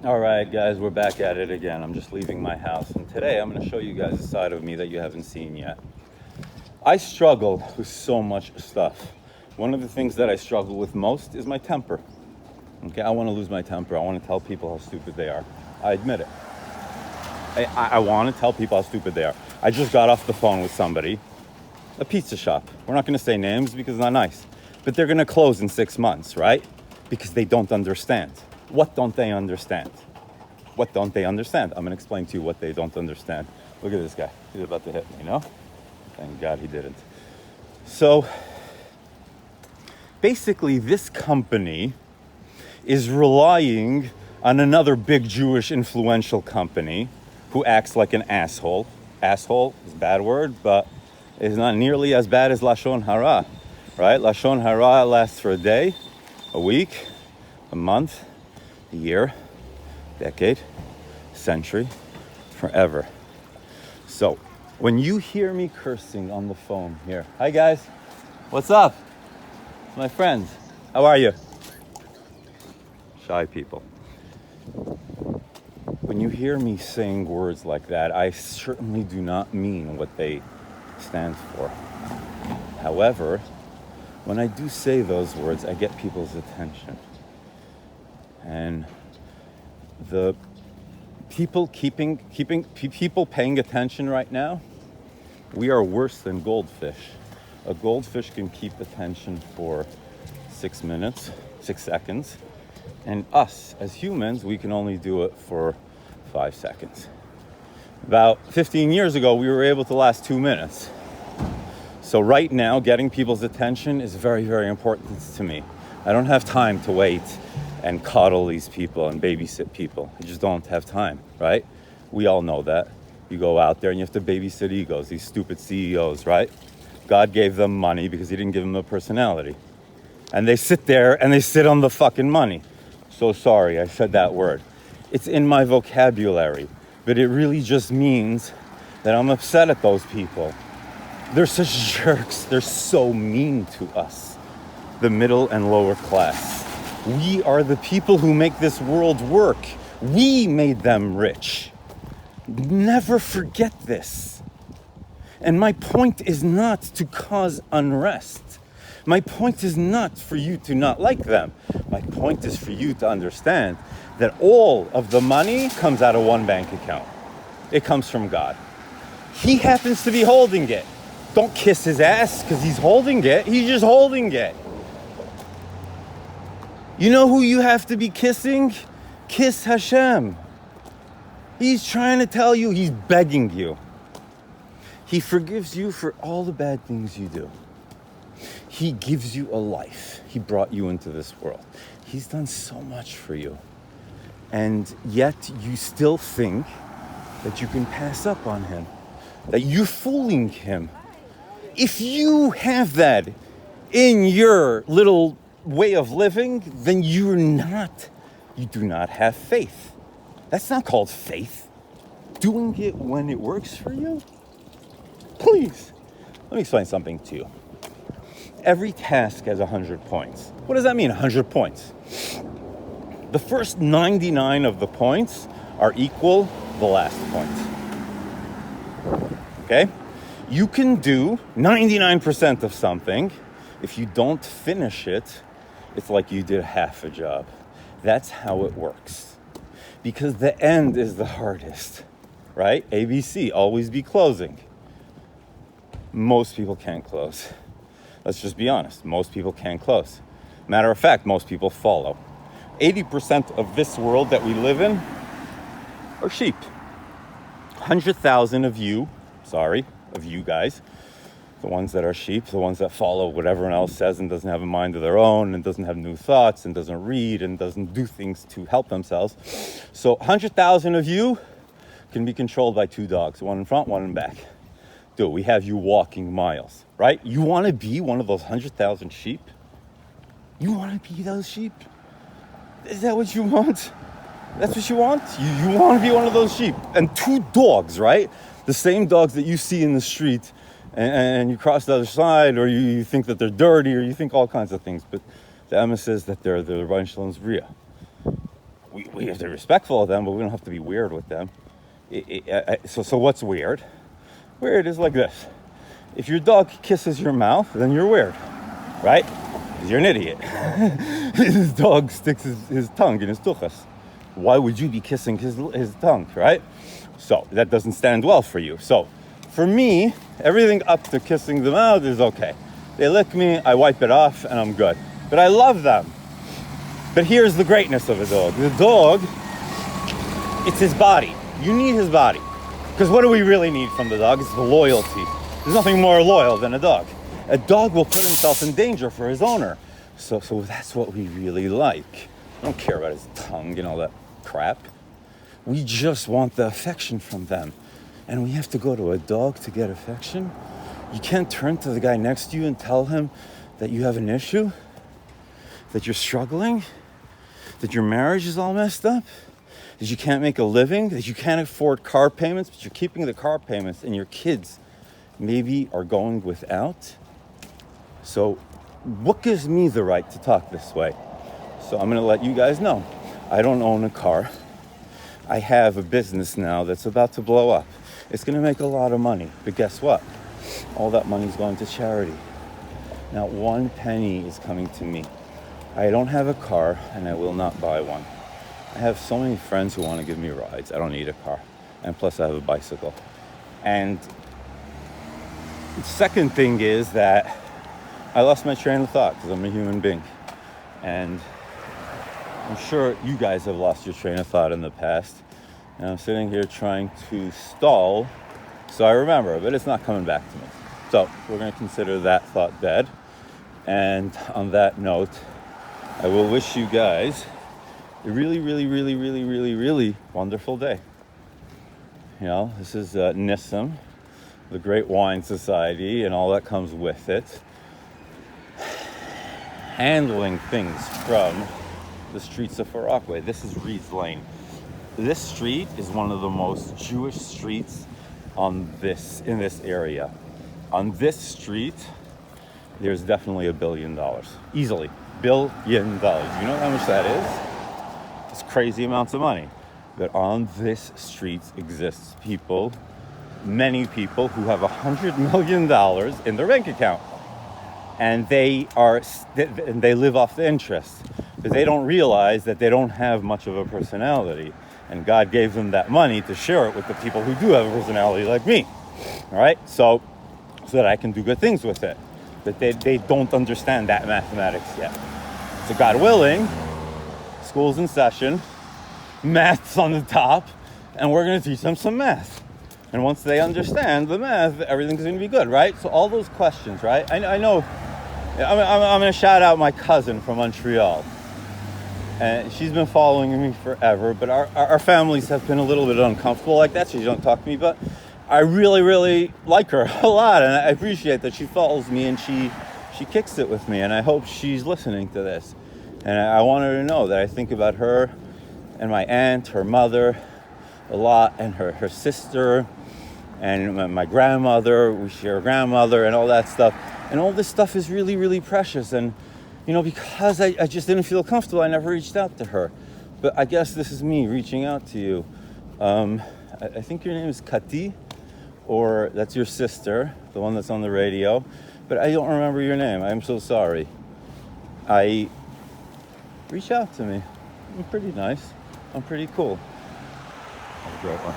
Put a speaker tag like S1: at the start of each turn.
S1: All right, guys, we're back at it again. I'm just leaving my house, and today I'm going to show you guys a side of me that you haven't seen yet. I struggle with so much stuff. One of the things that I struggle with most is my temper. Okay, I want to lose my temper. I want to tell people how stupid they are. I admit it. I want to tell people how stupid they are. I just got off the phone with somebody, a pizza shop. We're not going to say names because it's not nice, but they're going to close in 6 months, right? Because they don't understand. What don't they understand? What don't they understand? I'm going to explain to you what they don't understand. Look at this guy. He's about to hit me, no? Thank God he didn't. So, basically, this company is relying on another big Jewish influential company who acts like an asshole. Asshole is a bad word, but it's not nearly as bad as Lashon Hara, right? Lashon Hara lasts for a day, a week, a month, a year, decade, century, forever. So, when you hear me cursing on the phone here, hi guys, what's up? My friends, how are you? Shy people. When you hear me saying words like that, I certainly do not mean what they stand for. However, when I do say those words, I get people's attention. And the people people paying attention right now, we are worse than goldfish. A goldfish can keep attention for 6 minutes, 6 seconds. And us, as humans, we can only do it for 5 seconds. About 15 years ago, we were able to last 2 minutes. So right now, getting people's attention is very, very important to me. I don't have time to wait and coddle these people and babysit people. I just don't have time, right? We all know that. You go out there and you have to babysit egos, these stupid CEOs, right? God gave them money because he didn't give them a personality. And they sit there and they sit on the fucking money. So sorry, I said that word. It's in my vocabulary, but it really just means that I'm upset at those people. They're such jerks. They're so mean to us, the middle and lower class. We are the people who make this world work. We made them rich. Never forget this. And my point is not to cause unrest. My point is not for you to not like them. My point is for you to understand that all of the money comes out of one bank account. It comes from God. He happens to be holding it. Don't kiss his ass because he's holding it. He's just holding it. You know who you have to be kissing? Kiss Hashem. He's trying to tell you, he's begging you. He forgives you for all the bad things you do. He gives you a life. He brought you into this world. He's done so much for you. And yet you still think that you can pass up on him, that you're fooling him. If you have that in your little way of living, then you do not have faith. That's not called faith. Doing it when it works for you? Please, let me explain something to you. Every task has 100 points. What does that mean, 100 points? The first 99 of the points are equal the last point. Okay? You can do 99% of something. If you don't finish it, it's like you did half a job. That's how it works. Because the end is the hardest, right? ABC, always be closing. Most people can't close. Let's just be honest. Most people can't close. Matter of fact, most people follow. 80% of this world that we live in are sheep. 100,000 of you guys, the ones that are sheep, the ones that follow what everyone else says and doesn't have a mind of their own and doesn't have new thoughts and doesn't read and doesn't do things to help themselves. So 100,000 of you can be controlled by 2 dogs, one in front, one in back. We have you walking miles, right? You want to be one of those 100,000 sheep? You want to be those sheep? Is that what you want? That's what you want? You want to be one of those sheep. And 2 dogs, right? The same dogs that you see in the street and you cross the other side, or you think that they're dirty, or you think all kinds of things. But the Emma says that they're the Reinschlands Bria. We we have to be respectful of them, but we don't have to be weird with them. So what's weird? Weird is like this. If your dog kisses your mouth, then you're weird, right? Because you're an idiot. His dog sticks his tongue in his tuchas. Why would you be kissing his tongue, right? So that doesn't stand well for you. So for me, everything up to kissing the mouth is okay. They lick me, I wipe it off, and I'm good. But I love them. But here's the greatness of a dog. The dog, it's his body. You need his body. Because what do we really need from the dog? It's the loyalty. There's nothing more loyal than a dog. A dog will put himself in danger for his owner. So that's what we really like. I don't care about his tongue and all that crap. We just want the affection from them. And we have to go to a dog to get affection? You can't turn to the guy next to you and tell him that you have an issue? That you're struggling? That your marriage is all messed up? That you can't make a living? That you can't afford car payments, but you're keeping the car payments and your kids maybe are going without? So what gives me the right to talk this way? So I'm gonna let you guys know. I don't own a car. I have a business now that's about to blow up. It's gonna make a lot of money, but guess what? All that money is going to charity. Not one penny is coming to me. I don't have a car and I will not buy one. I have so many friends who want to give me rides. I don't need a car. And plus I have a bicycle. And the second thing is that I lost my train of thought because I'm a human being. And I'm sure you guys have lost your train of thought in the past. And I'm sitting here trying to stall so I remember, but it's not coming back to me. So we're going to consider that thought dead. And on that note, I will wish you guys a really, really, really, really, really, really wonderful day. You know, this is Nissim, the Great Wine Society, and all that comes with it. Handling things from the streets of Far Rockaway. This is Reed's Lane. This street is one of the most Jewish streets in this area. On this street, there's definitely $1 billion. Easily. $1 billion. You know how much that is? It's crazy amounts of money. But on this street exists people, many people who have $100 million in their bank account. And they live off the interest. Because they don't realize that they don't have much of a personality. And God gave them that money to share it with the people who do have a personality like me. All right? So that I can do good things with it. But they don't understand that mathematics yet. So God willing, school's in session, math's on the top, and we're going to teach them some math. And once they understand the math, everything's going to be good, right? So all those questions, right? I know, I'm going to shout out my cousin from Montreal. And she's been following me forever, but our families have been a little bit uncomfortable like that, so she don't talk to me, but I really, really like her a lot, and I appreciate that she follows me and she kicks it with me, and I hope she's listening to this. And I want her to know that I think about her and my aunt, her mother, a lot, and her sister, and my grandmother. We share a grandmother and all that stuff. And all this stuff is really, really precious. And, you know, because I just didn't feel comfortable, I never reached out to her. But I guess this is me reaching out to you. I think your name is Kati, or that's your sister, the one that's on the radio. But I don't remember your name. I'm so sorry. Reach out to me. I'm pretty nice. I'm pretty cool. Have a great one.